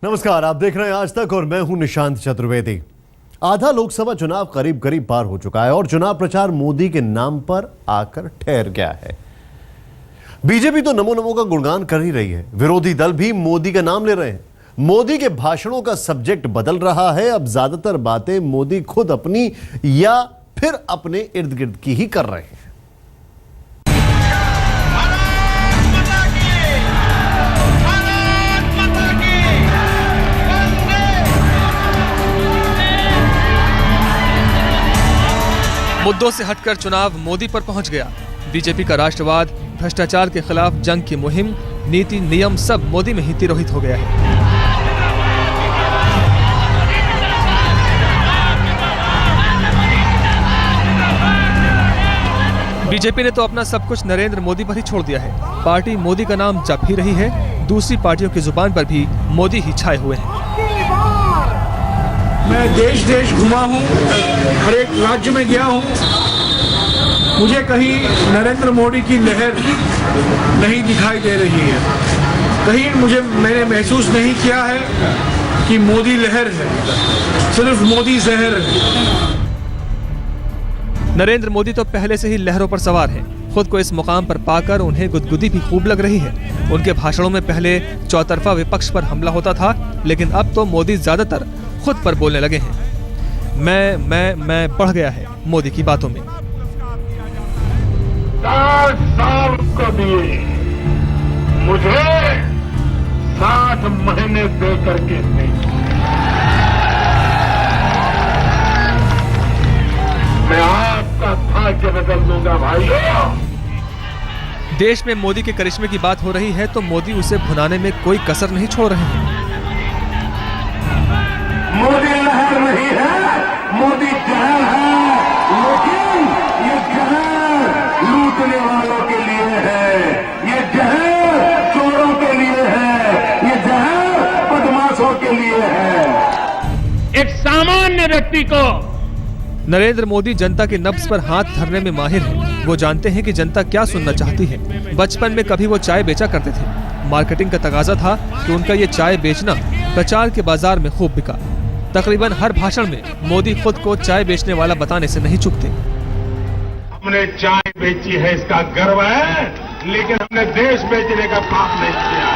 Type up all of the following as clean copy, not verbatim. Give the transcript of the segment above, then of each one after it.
नमस्कार, आप देख रहे हैं आज तक और मैं हूं निशांत चतुर्वेदी। आधा लोकसभा चुनाव करीब करीब पार हो चुका है और चुनाव प्रचार मोदी के नाम पर आकर ठहर गया है। बीजेपी तो नमो नमो का गुणगान कर ही रही है, विरोधी दल भी मोदी का नाम ले रहे हैं। मोदी के भाषणों का सब्जेक्ट बदल रहा है। अब ज्यादातर बातें मोदी खुद अपनी या फिर अपने इर्द गिर्द की ही कर रहे हैं। मुद्दों से हटकर चुनाव मोदी पर पहुंच गया। बीजेपी का राष्ट्रवाद, भ्रष्टाचार के खिलाफ जंग की मुहिम, नीति नियम सब मोदी में ही तिरोहित हो गया है। बीजेपी ने तो अपना सब कुछ नरेंद्र मोदी पर ही छोड़ दिया है। पार्टी मोदी का नाम जप ही रही है, दूसरी पार्टियों की जुबान पर भी मोदी ही छाए हुए हैं। मैं देश देश घुमा हूँ, हर एक राज्य में गया हूँ, मुझे कहीं नरेंद्र मोदी की लहर नहीं दिखाई दे रही है। कहीं मैंने महसूस नहीं किया है कि मोदी लहर है, सिर्फ मोदी जहर है। नरेंद्र मोदी तो पहले से ही लहरों पर सवार हैं। खुद को इस मुकाम पर पाकर उन्हें गुदगुदी भी खूब लग रही है। उनके भाषणों में पहले चौतरफा विपक्ष पर हमला होता था, लेकिन अब तो मोदी ज्यादातर खुद पर बोलने लगे हैं। मैं बढ़ गया है मोदी की बातों में। 60 साल को दिए, मुझे 60 महीने दे करके नहीं। मैं आपका भाग्य बदल दूंगा भाइयों। देश में मोदी के करिश्मे की बात हो रही है तो मोदी उसे भुनाने में कोई कसर नहीं छोड़ रहे हैं। मोदी लहर नहीं है, मोदी जहर है, लेकिन ये जहर लूटने वालों के लिए है, ये जहर चोरों के लिए है, ये जहर बदमाशों के लिए है। एक सामान्य व्यक्ति को नरेंद्र मोदी जनता के नब्ज पर हाथ धरने में माहिर हैं। वो जानते हैं कि जनता क्या सुनना चाहती है। बचपन में कभी वो चाय बेचा करते थे। मार्केटिंग का तकाजा था कि उनका ये चाय बेचना प्रचार के बाजार में खूब बिका। तकरीबन हर भाषण में मोदी खुद को चाय बेचने वाला बताने से नहीं चूकते। हमने चाय बेची है इसका गर्व है, लेकिन हमने देश बेचने का पाप नहीं किया।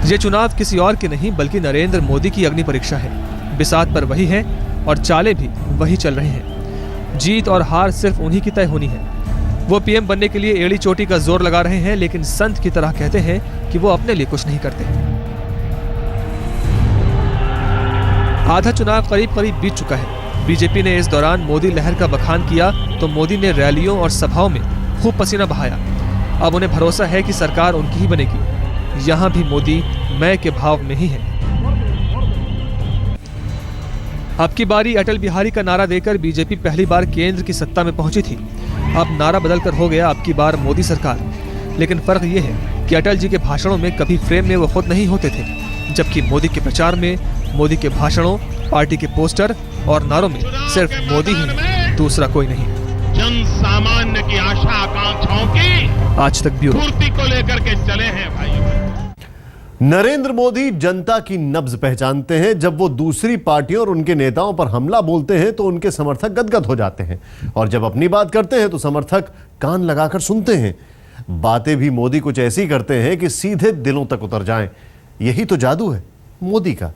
ये चुनाव किसी और के नहीं बल्कि नरेंद्र मोदी की अग्नि परीक्षा है। बिसात पर वही है और चाले भी वही चल रहे हैं। जीत और हार सिर्फ उन्हीं की तय होनी है। वो पीएम बनने के लिए एड़ी चोटी का जोर लगा रहे हैं, लेकिन संत की तरह कहते हैं कि वो अपने लिए कुछ नहीं करते। आधा चुनाव करीब करीब बीत चुका है। बीजेपी ने इस दौरान मोदी लहर का बखान किया तो मोदी ने रैलियों और सभाओं में खूब पसीना बहाया। अब उन्हें भरोसा है कि सरकार उनकी ही बनेगी। यहाँ भी मोदी मैं के भाव में ही है। अब की बारी अटल बिहारी का नारा देकर बीजेपी पहली बार केंद्र की सत्ता में पहुंची थी। अब नारा बदलकर हो गया अब की बार मोदी सरकार। लेकिन फर्क ये है कि अटल जी के भाषणों में कभी फ्रेम में वो खुद नहीं होते थे, जबकि मोदी के प्रचार में, मोदी के भाषणों, पार्टी के पोस्टर और नारों में सिर्फ मोदी ही है, दूसरा कोई नहीं। जन सामान्य की आशा आकांक्षाओं की आज तक ब्यूरो पूर्ति को लेकर के चले हैं भाइयों। नरेंद्र मोदी जनता की नब्ज पहचानते हैं। जब वो दूसरी पार्टियों और उनके नेताओं पर हमला बोलते हैं तो उनके समर्थक गदगद हो जाते हैं, और जब अपनी बात करते हैं तो समर्थक कान लगाकर सुनते हैं। बातें भी मोदी कुछ ऐसी करते हैं कि सीधे दिलों तक उतर जाएं। यही तो जादू है मोदी का।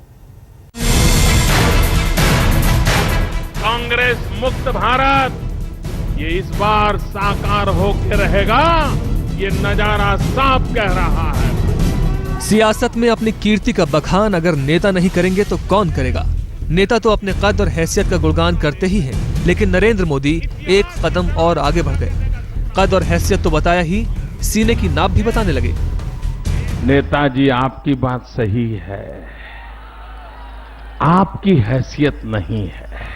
कांग्रेस मुक्त भारत ये इस बार साकार होकर रहेगा, ये नजारा साफ कह रहा है। सियासत में अपनी कीर्ति का बखान अगर नेता नहीं करेंगे तो कौन करेगा। नेता तो अपने कद और हैसियत का गुणगान करते ही हैं, लेकिन नरेंद्र मोदी एक कदम और आगे बढ़ गए। कद और हैसियत तो बताया ही, सीने की नाप भी बताने लगे। नेताजी, आपकी बात सही है, आपकी हैसियत नहीं है।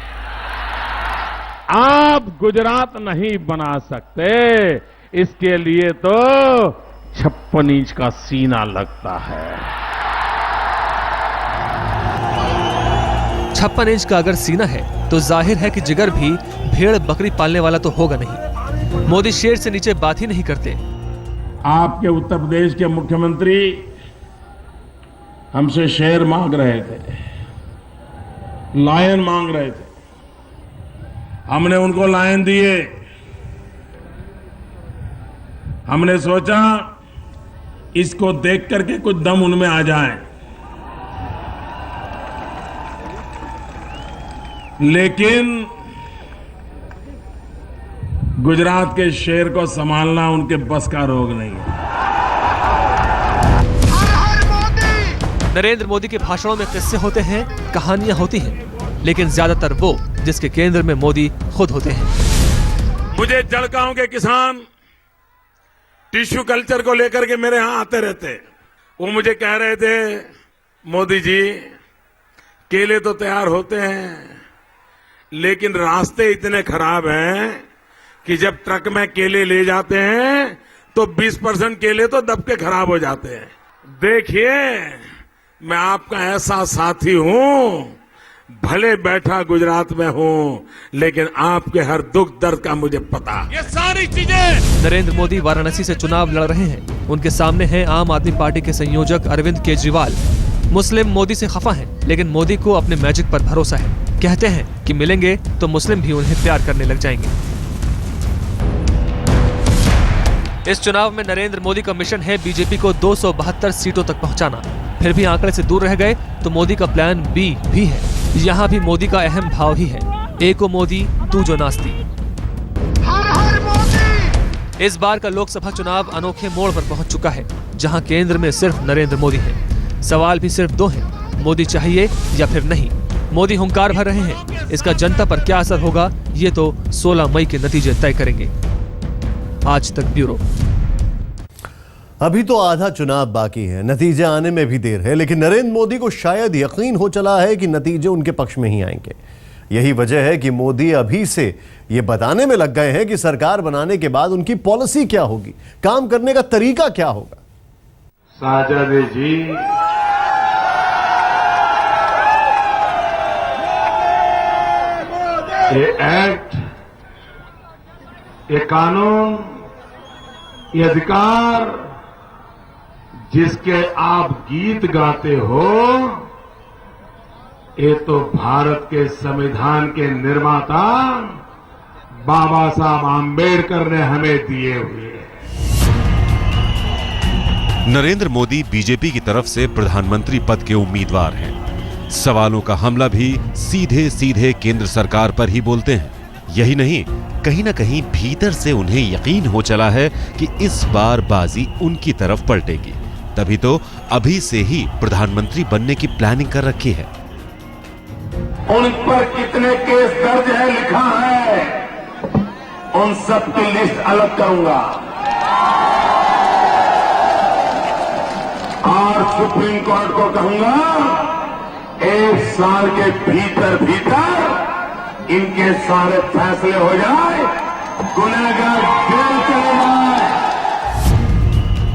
आप गुजरात नहीं बना सकते, इसके लिए तो 56 इंच का सीना लगता है। 56 इंच का अगर सीना है तो जाहिर है कि जिगर भी भेड़ बकरी पालने वाला तो होगा नहीं। मोदी शेर से नीचे बात ही नहीं करते। आपके उत्तर प्रदेश के मुख्यमंत्री हमसे शेर मांग रहे थे, लायन मांग रहे थे। हमने उनको लायन दिए। हमने सोचा इसको देख करके कुछ दम उनमें आ जाए, लेकिन गुजरात के शेर को संभालना उनके बस का रोग नहीं है। नरेंद्र मोदी के भाषणों में किस्से होते हैं, कहानियां होती हैं, लेकिन ज्यादातर वो जिसके केंद्र में मोदी खुद होते हैं। मुझे जलगांव के किसान टिश्यू कल्चर को लेकर के मेरे यहां आते रहते। वो मुझे कह रहे थे, मोदी जी केले तो तैयार होते हैं, लेकिन रास्ते इतने खराब हैं कि जब ट्रक में केले ले जाते हैं तो 20% केले तो दब के खराब हो जाते हैं। देखिए, मैं आपका ऐसा साथी हूं, भले बैठा गुजरात में हूं, लेकिन आपके हर दुख दर्द का मुझे पता। ये सारी चीजें। नरेंद्र मोदी वाराणसी से चुनाव लड़ रहे हैं। उनके सामने हैं आम आदमी पार्टी के संयोजक अरविंद केजरीवाल। मुस्लिम मोदी से खफा हैं, लेकिन मोदी को अपने मैजिक पर भरोसा है। कहते हैं कि मिलेंगे तो मुस्लिम भी उन्हें प्यार करने लग जाएंगे। इस चुनाव में नरेंद्र मोदी का मिशन है बीजेपी को 272 सीटों तक पहुंचाना। फिर भी आंकड़े से दूर रह गए तो मोदी का प्लान बी भी है। यहाँ भी मोदी का अहम भाव ही है, एको मोदी तू जो नास्ती। इस बार का लोकसभा चुनाव अनोखे मोड़ पर पहुंच चुका है, जहां केंद्र में सिर्फ नरेंद्र मोदी है। सवाल भी सिर्फ दो हैं, मोदी चाहिए या फिर नहीं। मोदी हुंकार भर रहे हैं, इसका जनता पर क्या असर होगा ये तो 16 मई के नतीजे तय करेंगे। आज तक ब्यूरो। अभी तो आधा चुनाव बाकी है, नतीजे आने में भी देर है, लेकिन नरेंद्र मोदी को शायद यकीन हो चला है कि नतीजे उनके पक्ष में ही आएंगे। यही वजह है कि मोदी अभी से ये बताने में लग गए हैं कि सरकार बनाने के बाद उनकी पॉलिसी क्या होगी, काम करने का तरीका क्या होगा। साजादे जी, ये एक्ट, ये कानून, ये अधिकार जिसके आप गीत गाते हो, ये तो भारत के संविधान के निर्माता बाबा साहब आम्बेडकर ने हमें दिए हुए हैं। नरेंद्र मोदी बीजेपी की तरफ से प्रधानमंत्री पद के उम्मीदवार हैं। सवालों का हमला भी सीधे सीधे केंद्र सरकार पर ही बोलते हैं। यही नहीं, कहीं ना कहीं भीतर से उन्हें यकीन हो चला है कि इस बार बाजी उनकी तरफ पलटेगी। तभी तो अभी से ही प्रधानमंत्री बनने की प्लानिंग कर रखी है। उन पर कितने केस दर्ज है लिखा है, उन सब की लिस्ट अलग करूंगा और सुप्रीम कोर्ट को कहूंगा 1 साल के भीतर भीतर इनके सारे फैसले हो जाए, गुनहगार जेल चले जाए।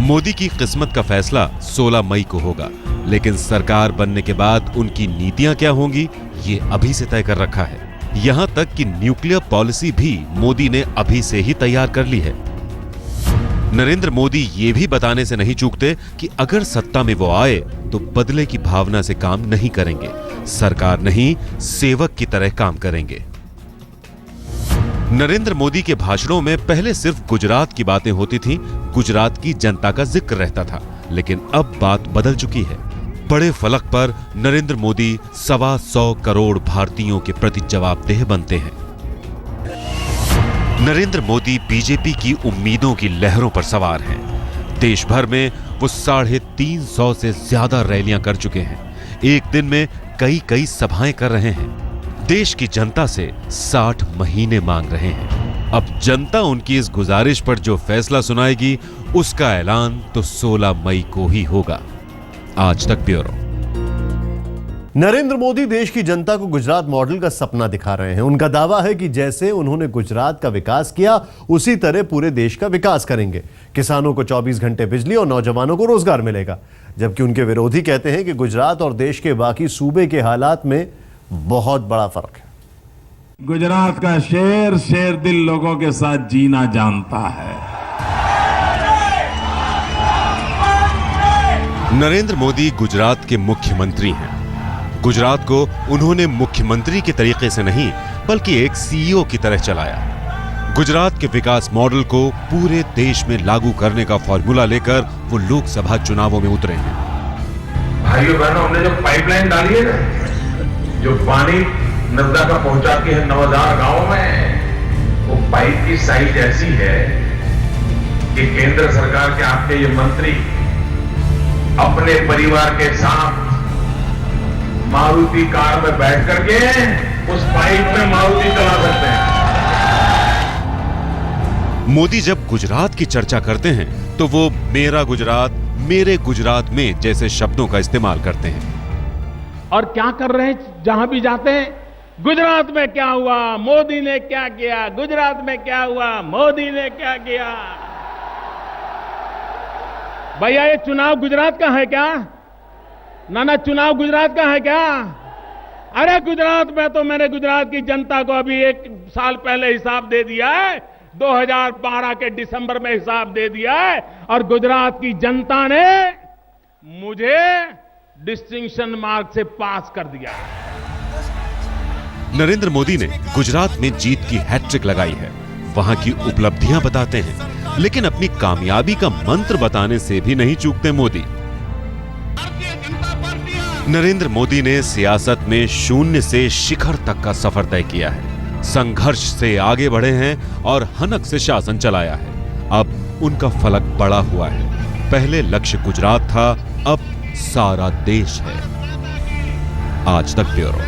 मोदी की किस्मत का फैसला 16 मई को होगा, लेकिन सरकार बनने के बाद उनकी नीतियां क्या होंगी ये अभी से तय कर रखा है। यहां तक कि न्यूक्लियर पॉलिसी भी मोदी ने अभी से ही तैयार कर ली है। नरेंद्र मोदी ये भी बताने से नहीं चूकते कि अगर सत्ता में वो आए तो बदले की भावना से काम नहीं करेंगे, सरकार नहीं सेवक की तरह काम करेंगे। नरेंद्र मोदी के भाषणों में पहले सिर्फ गुजरात की बातें होती थीं, गुजरात की जनता का जिक्र रहता था, लेकिन अब बात बदल चुकी है। बड़े फलक पर नरेंद्र मोदी 125 करोड़ भारतीयों के प्रति जवाबदेह बनते हैं। नरेंद्र मोदी बीजेपी की उम्मीदों की लहरों पर सवार हैं। देश भर में वो 350 से ज्यादा रैलियां कर चुके हैं। एक दिन में कई सभाएं कर रहे हैं। देश की जनता से 60 महीने मांग रहे हैं। अब जनता उनकी इस गुजारिश पर जो फैसला सुनाएगी उसका ऐलान तो 16 मई को ही होगा। आज तक ब्यूरो। नरेंद्र मोदी देश की जनता को गुजरात मॉडल का सपना दिखा रहे हैं। उनका दावा है कि जैसे उन्होंने गुजरात का विकास किया उसी तरह पूरे देश का विकास करेंगे। किसानों को 24 घंटे बिजली और नौजवानों को रोजगार मिलेगा। जबकि उनके विरोधी कहते हैं कि गुजरात और देश के बाकी सूबे के हालात में बहुत बड़ा फर्क है। गुजरात का शेर दिल लोगों के साथ जीना जानता है। नरेंद्र मोदी गुजरात के मुख्यमंत्री हैं। गुजरात को उन्होंने मुख्यमंत्री के तरीके से नहीं बल्कि एक सीईओ की तरह चलाया। गुजरात के विकास मॉडल को पूरे देश में लागू करने का फॉर्मूला लेकर वो लोकसभा चुनावों में उतरे हैं। भाइयों बहनों, हमने जो पाइपलाइन डाली है ना, जो पानी नर्मदा का पहुंचाती है 9000 गांवों में, वो पाइप की साइज ऐसी है कि केंद्र सरकार के आपके ये मंत्री अपने परिवार के साथ मारुति कार में बैठ करके उस पाइप में मारुति चला सकते हैं। मोदी जब गुजरात की चर्चा करते हैं तो वो मेरा गुजरात, मेरे गुजरात में जैसे शब्दों का इस्तेमाल करते हैं। और क्या कर रहे हैं जहां भी जाते हैं? गुजरात में क्या हुआ, मोदी ने क्या किया, गुजरात में क्या हुआ, मोदी ने क्या किया। भैया ये चुनाव गुजरात का है क्या? ना चुनाव गुजरात का है क्या? अरे गुजरात में तो मैंने गुजरात की जनता को अभी 1 साल पहले हिसाब दे दिया है, 2012 के दिसंबर में हिसाब दे दिया है, और गुजरात की जनता ने मुझे डिस्टिंक्शन मार्क से पास कर दिया है। नरेंद्र मोदी ने गुजरात में जीत की हैट्रिक लगाई है, वहां की उपलब्धियां बताते हैं, लेकिन अपनी कामयाबी का मंत्र बताने से भी नहीं चूकते मोदी। नरेंद्र मोदी ने सियासत में शून्य से शिखर तक का सफर तय किया है, संघर्ष से आगे बढ़े हैं और हनक से शासन चलाया है। अब उनका फलक बड़ा हुआ है। पहले लक्ष्य गुजरात था, अब सारा देश है। आज तक ब्यूरो।